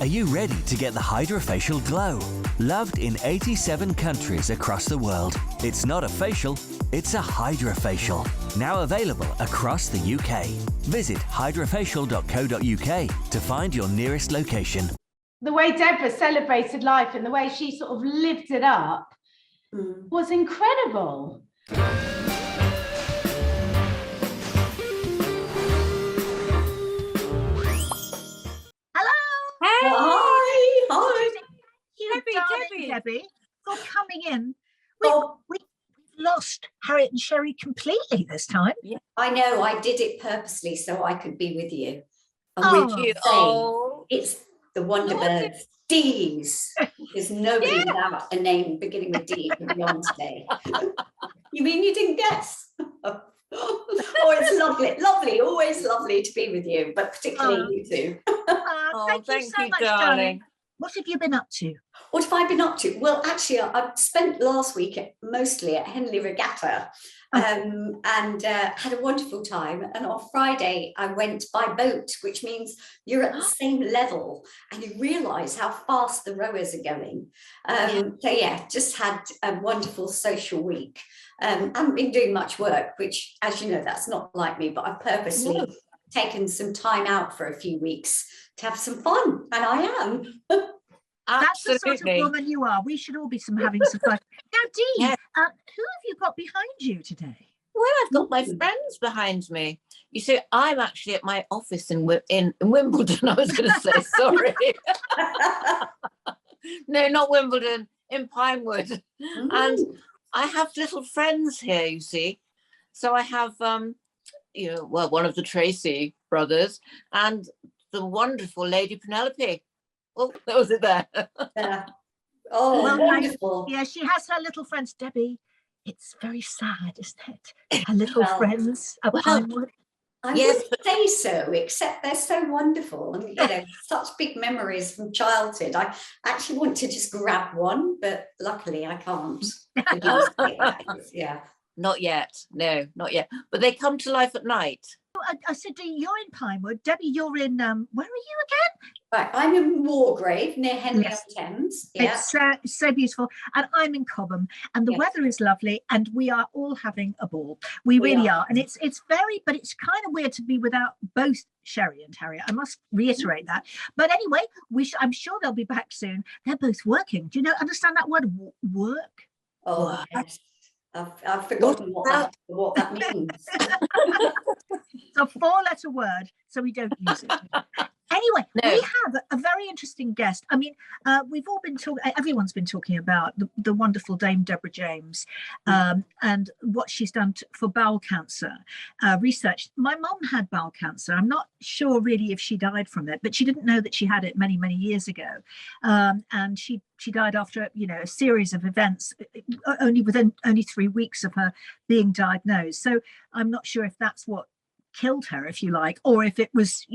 Are you ready to get the Hydrafacial glow? Loved in 87 countries across the world. It's not a facial, it's a Hydrafacial. Now available across the UK. Visit hydrafacial.co.uk to find your nearest location. The way Deborah celebrated life and the way she sort of lived it up was incredible. Hey. Hi. Debbie, for coming in. We've lost Harriet and Sherry completely this time. Yeah. I know, I did it purposely so I could be with you. And with you. It's the Wonderbirds. D's. There's nobody without a name beginning with D can be on today. You mean you didn't guess? Oh, it's lovely, always lovely to be with you, but particularly you two. Thank you so much, darling. What have you been up to? What have I been up to? Well, actually, I spent last week mostly at Henley Regatta and had a wonderful time. And on Friday, I went by boat, which means you're at the same level and you realise how fast the rowers are going. So, yeah, just had a wonderful social week. I haven't been doing much work, which, as you know, that's not like me, but I've purposely taken some time out for a few weeks to have some fun, and I am. That's the sort of woman you are. We should all be having some fun. Now, Dee, who have you got behind you today? Well, I've got my friends behind me. You see, I'm actually at my office in Wimbledon. I was going to say, sorry. No, not Wimbledon, in Pinewood. And I have little friends here, you see. So I have, one of the Tracy brothers and the wonderful Lady Penelope. Oh, that was it there. Oh, well, wonderful. Yeah, she has her little friends, Debbie. It's very sad, isn't it? Her little friends at Pinewood. I wouldn't say so, except they're so wonderful and, such big memories from childhood. I actually want to just grab one, but luckily I can't. Not yet. No, not yet. But they come to life at night. I said, you're in Pinewood. Debbie, you're in, where are you again? Right, I'm in Wargrave near Henley-on-Thames. Yeah. It's so beautiful. And I'm in Cobham. And the weather is lovely. And we are all having a ball. We really are. And it's but it's kind of weird to be without both Sherry and Harriet. I must reiterate that. But anyway, I'm sure they'll be back soon. They're both working. Do you understand that word, work? Oh, work. Yes. I've forgotten what that means. It's a 4-letter word, so we don't use it. Anyway, we have a very interesting guest. I mean, we've all been talking, everyone's been talking about the wonderful Dame Deborah James and what she's done for bowel cancer research. My mum had bowel cancer. I'm not sure really if she died from it, but she didn't know that she had it many, many years ago. And she died after, a series of events, within 3 weeks of her being diagnosed. So I'm not sure if that's what killed her, if you like, or if it was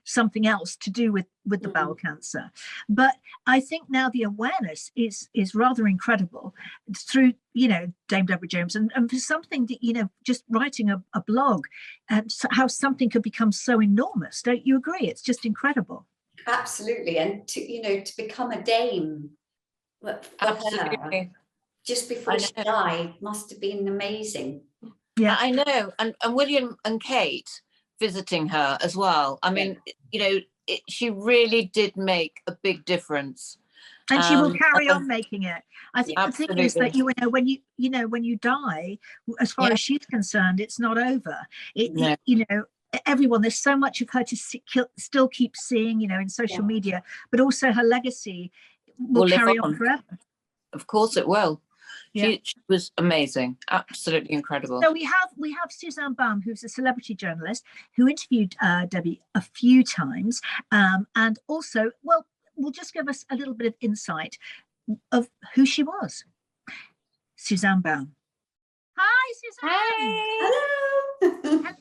something else to do with the bowel cancer. But I think now the awareness is rather incredible through Dame Deborah James and for something that just writing a blog and how something could become so enormous. Don't you agree? It's just incredible. Absolutely. And to become a dame for her just before she died must have been amazing. Yeah, I know. And William and Kate visiting her as well. I mean, she really did make a big difference. And she will carry on making it. I think the thing is that when you die, as far as she's concerned, it's not over. Everyone, there's so much of her to still keep seeing, in social media, but also her legacy will carry on forever. Of course it will. She was amazing, absolutely incredible. So we have Suzanne Baum, who's a celebrity journalist who interviewed Debbie a few times, and also, will just give us a little bit of insight of who she was. Suzanne Baum. Hi, Suzanne. Hey. Hello.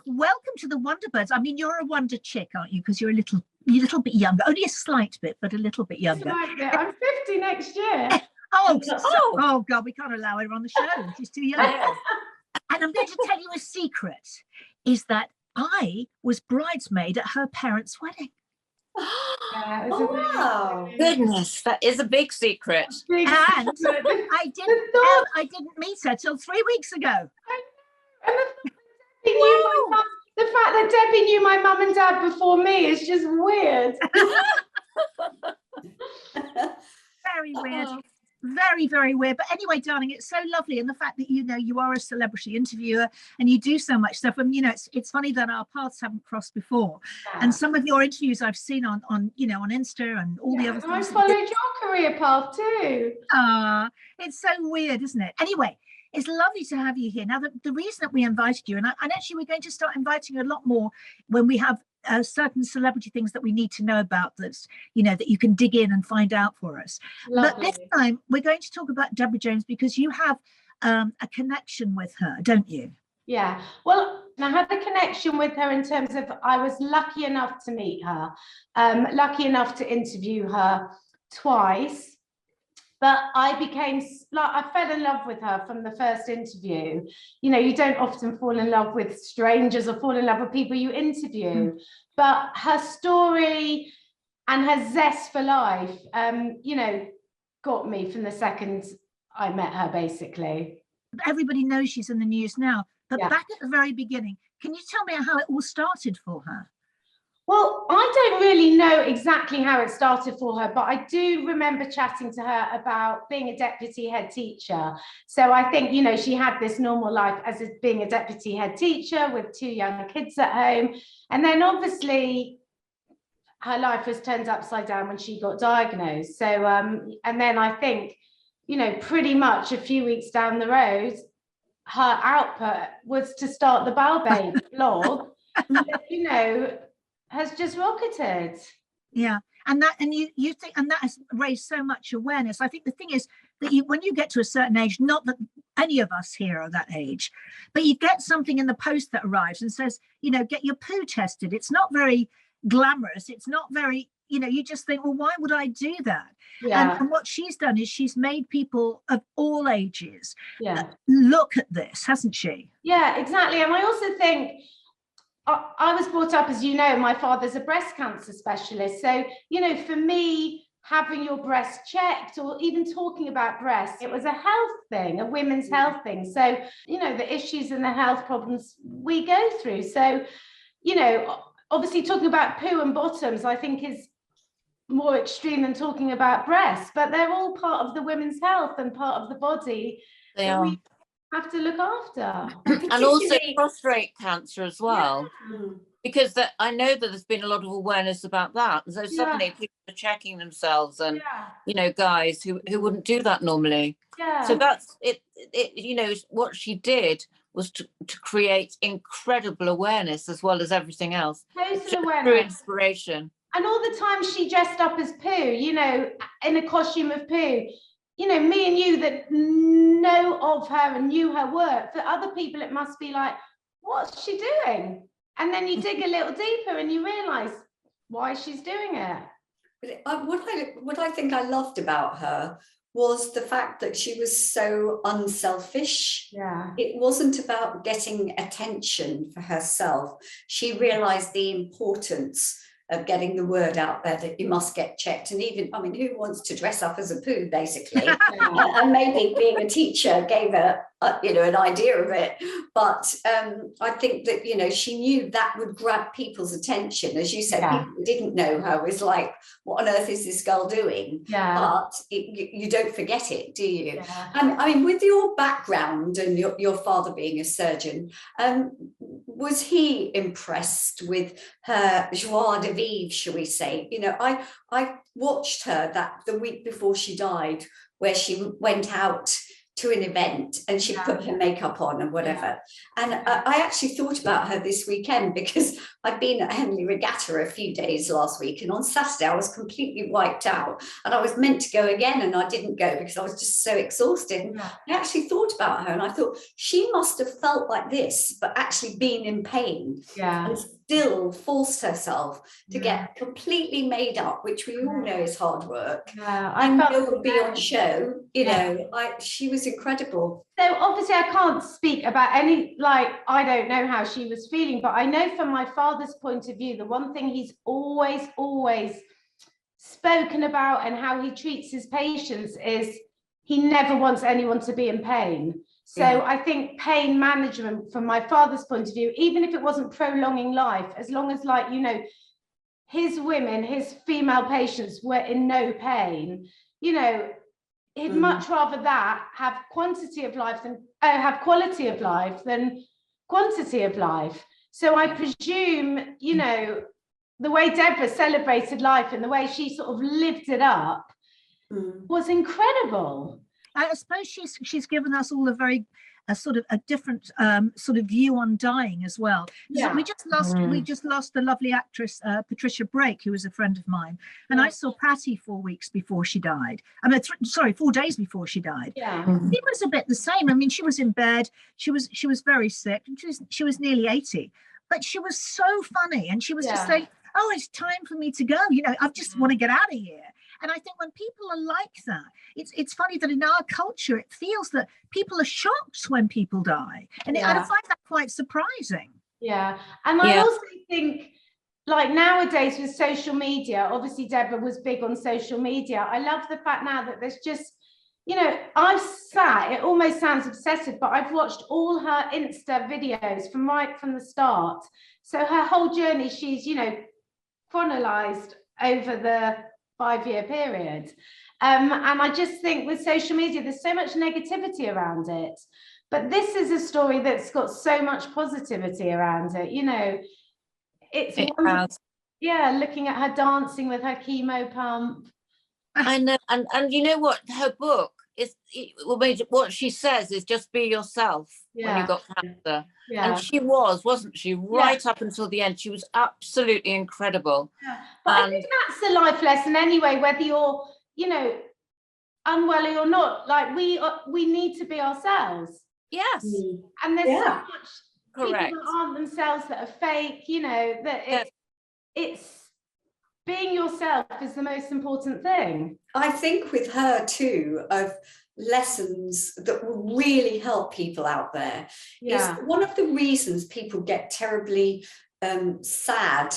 Welcome to the Wonderbirds. I mean, you're a wonder chick, aren't you? Because you're a little bit younger, only a slight bit, but a little bit younger. I'm 50 next year. Oh God, we can't allow her on the show. She's too young. And I'm going to tell you a secret, is that I was bridesmaid at her parents' wedding. Yeah, it was Oh, wow. Goodness, that is a big secret. big And secret. I didn't meet her till 3 weeks ago. And the fact that Debbie knew my mum and dad before me is just weird. Very weird. Very, very weird. But anyway, darling, it's so lovely. And the fact that, you know, you are a celebrity interviewer and you do so much stuff. And, you know, it's funny that our paths haven't crossed before. Yeah. And some of your interviews I've seen on you know, on Insta and all the other I things. followed your career path too. It's so weird, isn't it? Anyway, it's lovely to have you here. Now, the reason that we invited you, and actually we're going to start inviting you a lot more when we have certain celebrity things that we need to know about, that's, you know, that you can dig in and find out for us. Lovely. But this time we're going to talk about Deborah James because you have a connection with her, don't you? Yeah, well, I had a connection with her in terms of I was lucky enough to meet her, lucky enough to interview her twice. But I fell in love with her from the first interview. You know, you don't often fall in love with strangers or fall in love with people you interview. But her story and her zest for life, you know, got me from the second I met her, basically. Everybody knows she's in the news now. But back at the very beginning, can you tell me how it all started for her? Well, I don't really know exactly how it started for her, but I do remember chatting to her about being a deputy head teacher. So I think, you know, she had this normal life as being a deputy head teacher with 2 young kids at home. And then obviously her life was turned upside down when she got diagnosed. So, and then I think, you know, pretty much a few weeks down the road, her output was to start the Bowel Babe blog, you know, has just rocketed. Yeah, and you think, and that has raised so much awareness. I think the thing is that when you get to a certain age, not that any of us here are that age, but you get something in the post that arrives and says, you know, get your poo tested. It's not very glamorous. It's not very, you know, you just think, well, why would I do that? Yeah. And what she's done is she's made people of all ages look at this, hasn't she? Yeah, exactly. And I also think, I was brought up, as you know, my father's a breast cancer specialist. So, you know, for me, having your breast checked or even talking about breasts, it was a health thing, a women's health thing. So, you know, the issues and the health problems we go through. So, you know, obviously talking about poo and bottoms, I think is more extreme than talking about breasts, but they're all part of the women's health and part of the body. They are. We have to look after. And also prostate cancer as well, because I know that there's been a lot of awareness about that. So suddenly people are checking themselves, and you know, guys who wouldn't do that normally. Yeah. So that's it. You know, what she did was to create incredible awareness as well as everything else. Total awareness. Through inspiration. And all the time she dressed up as poo, you know, in a costume of poo. You know, me and you that know of her and knew her work, for other people it must be like, what's she doing? And then you dig a little deeper and you realise why she's doing it. What I think I loved about her was the fact that she was so unselfish. Yeah. It wasn't about getting attention for herself. She realised the importance of getting the word out there that you must get checked. And even, I mean, who wants to dress up as a poo, basically? And maybe being a teacher gave her, you know, an idea of it. But I think that, you know, she knew that would grab people's attention. As you said, people who didn't know her was like, what on earth is this girl doing? But you don't forget it, do you? And I mean, with your background and your father being a surgeon, was he impressed with her joie de vivre, shall we say? You know, I watched her the week before she died, where she went out to an event and she put her makeup on and whatever. And I actually thought about her this weekend because I'd been at Henley Regatta a few days last week, and on Saturday I was completely wiped out and I was meant to go again and I didn't go because I was just so exhausted. And I actually thought about her and I thought she must have felt like this, but actually been in pain. And still forced herself to get completely made up, which we all know is hard work. I felt go and be on show, she was incredible. So obviously I can't speak about any, like, I don't know how she was feeling, but I know from my father's point of view, the one thing he's always spoken about and how he treats his patients is he never wants anyone to be in pain. So I think pain management from my father's point of view, even if it wasn't prolonging life, as long as, like, you know, his women, his female patients were in no pain, you know, he'd much rather that have quantity of life than have quality of life than quantity of life. So I presume, you know, the way Deborah celebrated life and the way she sort of lived it up was incredible. I suppose she's given us all a sort of a different sort of view on dying as well. We just lost the lovely actress Patricia Brake, who was a friend of mine, and I saw Patty 4 weeks before she died. 4 days before she died. Yeah, it was a bit the same. I mean, she was in bed. She was very sick, and she was nearly 80, but she was so funny, and she was just saying, "Oh, it's time for me to go. You know, I just want to get out of here." And I think when people are like that, it's funny that in our culture, it feels that people are shocked when people die. And I find that quite surprising. Yeah. And I also think, like, nowadays with social media, obviously Deborah was big on social media. I love the fact now that there's just, you know, it almost sounds obsessive, but I've watched all her Insta videos from right from the start. So her whole journey, she's, you know, chronologized over the 5-year period. And I just think with social media, there's so much negativity around it. But this is a story that's got so much positivity around it. You know, it's looking at her dancing with her chemo pump. I know, and you know what, her book is, what she says is just be yourself when you got cancer. And she wasn't she, right up until the end. She was absolutely incredible. But I think that's the life lesson anyway, whether you're, you know, unwell or not, like we need to be ourselves. Yes. And there's so much people correct that aren't themselves, that are fake, you know, that it's being yourself is the most important thing. I think with her too, of lessons that will really help people out there is one of the reasons people get terribly sad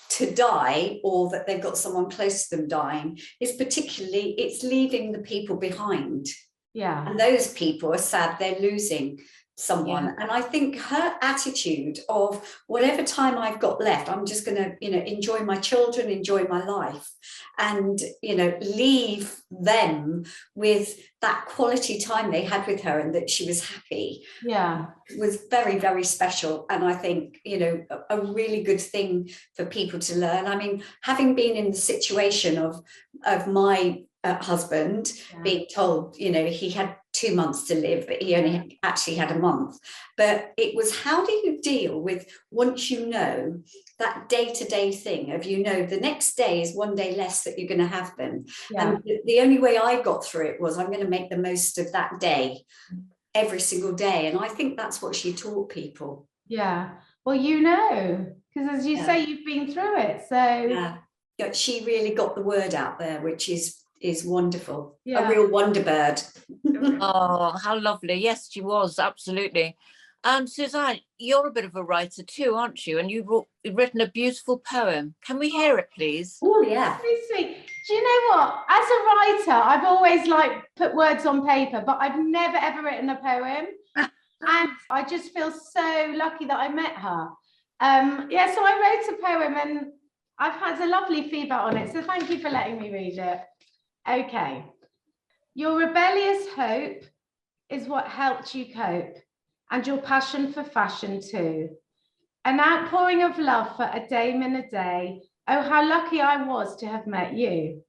to die, or that they've got someone close to them dying, is particularly it's leaving the people behind. And those people are sad they're losing someone. And I think her attitude of whatever time I've got left, I'm just going to, you know, enjoy my children, enjoy my life, and, you know, leave them with that quality time they had with her and that she was happy, was very, very special. And I think, you know, a really good thing for people to learn. I mean, having been in the situation of my husband being told, you know, he had 2 months to live, but he only actually had a month. But it was, how do you deal with, once you know, that day-to-day thing of, you know, the next day is one day less that you're going to have them. And the only way I got through it was, I'm going to make the most of that day every single day. And I think that's what she taught people. Well, you know, because as you say, you've been through it. So she really got the word out there, which is wonderful. A real Wonderbird. Oh, how lovely. Yes, she was, absolutely. Suzanne, you're a bit of a writer too, aren't you? And you've written a beautiful poem. Can we hear it, please? Oh, yeah. Very sweet. Do you know what? As a writer, I've always put words on paper, but I've never ever written a poem. And I just feel so lucky that I met her. So I wrote a poem and I've had a lovely feedback on it. So thank you for letting me read it. Okay. Your rebellious hope is what helped you cope, and your passion for fashion too. An outpouring of love for a dame in a day. Oh, how lucky I was to have met you.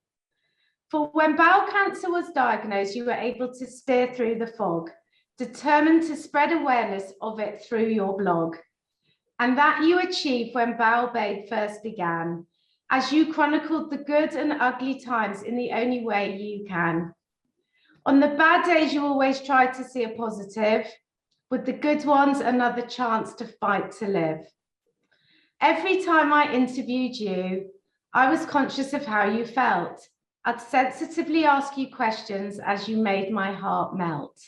For when bowel cancer was diagnosed, you were able to steer through the fog, determined to spread awareness of it through your blog. And that you achieved when Bowel Babe first began, as you chronicled the good and ugly times in the only way you can. On the bad days, you always try to see a positive, with the good ones, another chance to fight to live. Every time I interviewed you, I was conscious of how you felt. I'd sensitively ask you questions as you made my heart melt.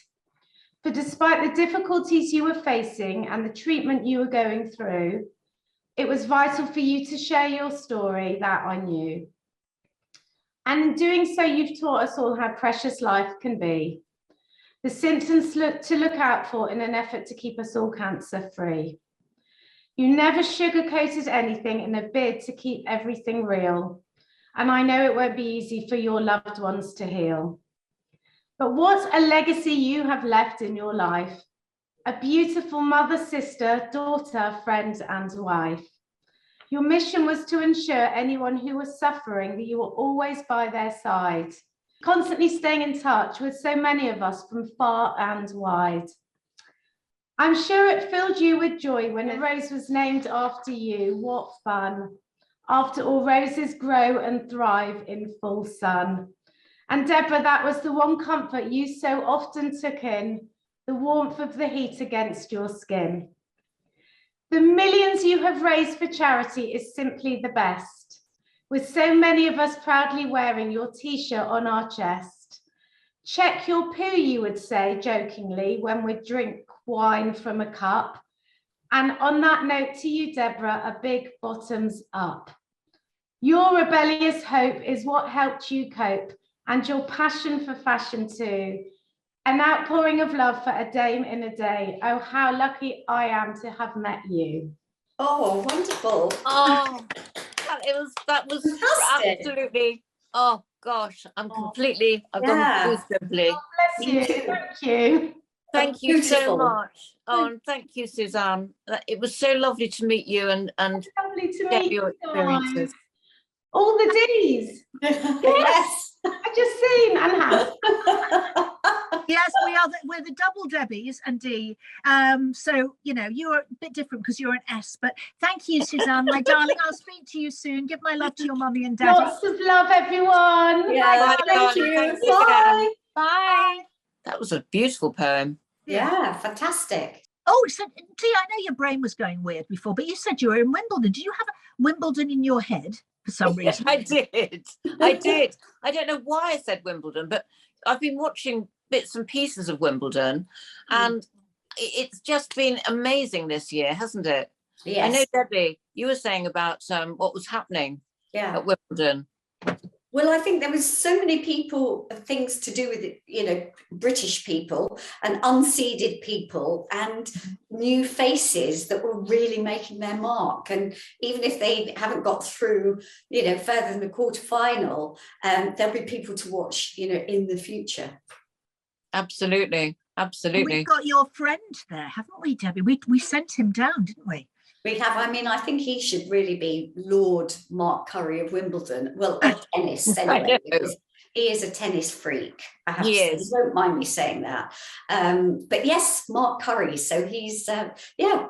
For despite the difficulties you were facing and the treatment you were going through, it was vital for you to share your story, that I knew. And in doing so, you've taught us all how precious life can be. The symptoms to look out for in an effort to keep us all cancer free. You never sugarcoated anything in a bid to keep everything real. And I know it won't be easy for your loved ones to heal. But what a legacy you have left in your life. A beautiful mother, sister, daughter, friend, and wife. Your mission was to ensure anyone who was suffering that you were always by their side, constantly staying in touch with so many of us from far and wide. I'm sure it filled you with joy when a rose was named after you. What fun. After all, roses grow and thrive in full sun. And Deborah, that was the one comfort you so often took in, the warmth of the heat against your skin. The millions you have raised for charity is simply the best, with so many of us proudly wearing your t-shirt on our chest. Check your poo, you would say jokingly, when we drink wine from a cup. And on that note to you, Deborah, a big bottoms up. Your rebellious hope is what helped you cope, and your passion for fashion too. An outpouring of love for a dame in a day. Oh, how lucky I am to have met you. Oh, wonderful. Oh, that was Fantastic. absolutely, oh gosh, I've gone goosebumps. God bless you, thank you. Thank you so Beautiful. much. Oh, and thank you, Suzanne. It was so lovely to meet you and Lovely to get meet your you experiences. guys. All the D's. Yes. I just seen and have. Yes, we're the double Debbies and D. So, you know, you're a bit different because you're an S. But thank you, Suzanne, my darling. I'll speak to you soon. Give my love to your mummy and daddy. Lots of love, everyone. Yeah, Bye, thank darling. you. Thank you Bye. again. Bye. That was a beautiful poem. Yeah, fantastic. Oh, so T, I know your brain was going weird before, but you said you were in Wimbledon. Did you have Wimbledon in your head for some reason? I did. I don't know why I said Wimbledon, but I've been watching bits and pieces of Wimbledon, and it's just been amazing this year, hasn't it? Yes. I know, Debbie, you were saying about what was happening at Wimbledon. Well, I think there was so many things to do with it, you know, British people and unseeded people and new faces that were really making their mark. And even if they haven't got through, you know, further than the quarterfinal, there'll be people to watch, you know, in the future. Absolutely. We've got your friend there, haven't we, Debbie? We sent him down, didn't we? We have. I mean, I think he should really be Lord Mark Curry of Wimbledon. Well, of tennis anyway. Because he is a tennis freak. I have to say. You won't mind me saying that. But yes, Mark Curry. So he's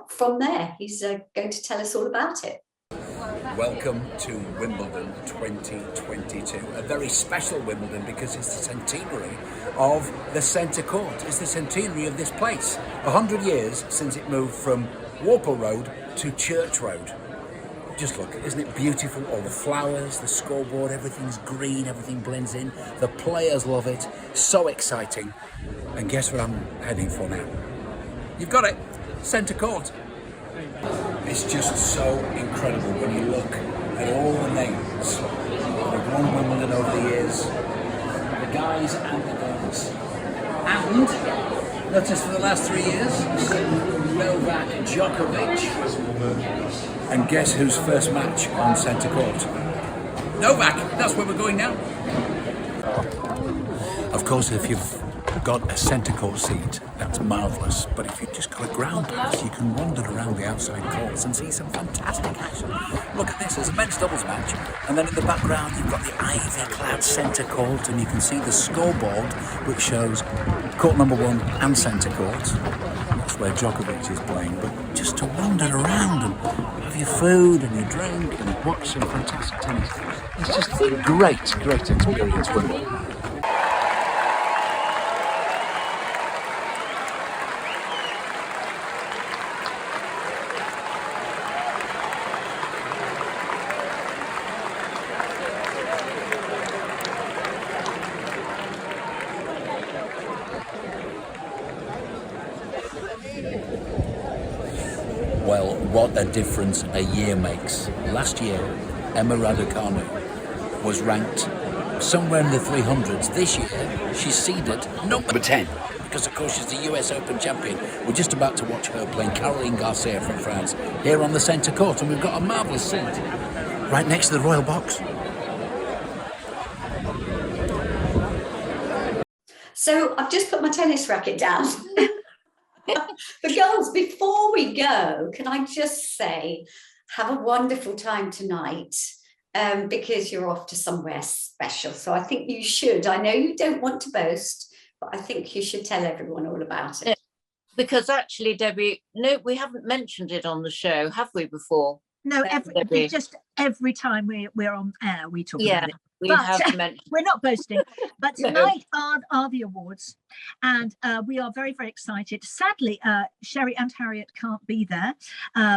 from there. He's going to tell us all about it. Welcome to Wimbledon 2022, a very special Wimbledon because it's the centenary of the centre court. It's the centenary of this place. 100 years since it moved from Warple Road to Church Road. Just look, isn't it beautiful? All the flowers, the scoreboard, everything's green, everything blends in. The players love it, so exciting. And guess what I'm heading for now? You've got it, centre court. It's just so incredible when you look at all the names that have won Wimbledon over the years, the guys and the girls. And, not just for the last 3 years, Novak Djokovic. And guess whose first match on centre court? Novak, that's where we're going now. Of course, if you've got a centre court seat, that's marvellous, but if you've just got a ground pass, you can wander around the outside courts and see some fantastic action. Look at this, there's a men's doubles match, and then in the background you've got the ivy-clad centre court, and you can see the scoreboard which shows court number 1 and centre court. That's where Djokovic is playing, but just to wander around and have your food and your drink and watch some fantastic tennis, it's just a great experience for me. what a difference a year makes. Last year, Emma Raducanu was ranked somewhere in the 300s. This year, she's seeded number 10, because of course she's the US Open champion. We're just about to watch her playing Caroline Garcia from France here on the centre court, and we've got a marvellous seat right next to the Royal Box. So I've just put my tennis racket down. But girls, before we go, can I just say, have a wonderful time tonight, because you're off to somewhere special. So I think you should. I know you don't want to boast, but I think you should tell everyone all about it. Because actually, Debbie, no, we haven't mentioned it on the show, have we, before? No, every time we're on air, we talk about it. We have mentioned. We're not boasting, but tonight are the awards, and we are very, very excited. Sadly, Sherry and Harriet can't be there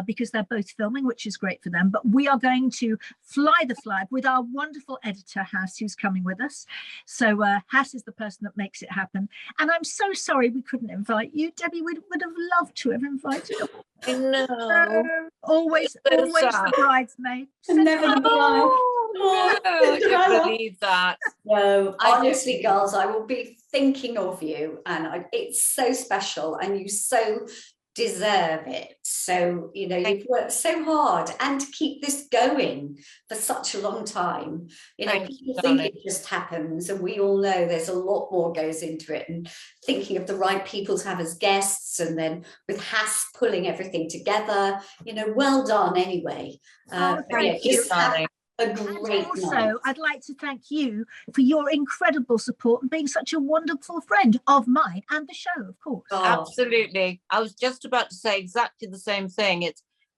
because they're both filming, which is great for them. But we are going to fly the flag with our wonderful editor, Hass, who's coming with us. So Hass is the person that makes it happen. And I'm so sorry we couldn't invite you, Debbie. We would have loved to have invited you. I know. Always the bridesmaid. Never the bride. No, I can't believe that. No, honestly, girls, I will be thinking of you, and it's so special, and you so deserve it. So, you know, you've worked so hard, and to keep this going for such a long time. You know, people think it just happens, and we all know there's a lot more goes into it, and thinking of the right people to have as guests, and then with Hass pulling everything together, you know, well done anyway. Thank you, darling. A great and also, night. I'd like to thank you for your incredible support and being such a wonderful friend of mine and the show, of course. Oh. Absolutely. I was just about to say exactly the same thing.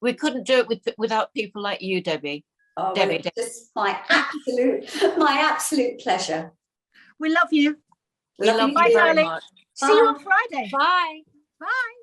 We couldn't do it without people like you, Debbie. Oh, Debbie, well, it's just my absolute pleasure. We love you. We love you Bye, very darling. much. See you on Friday. Bye. Bye.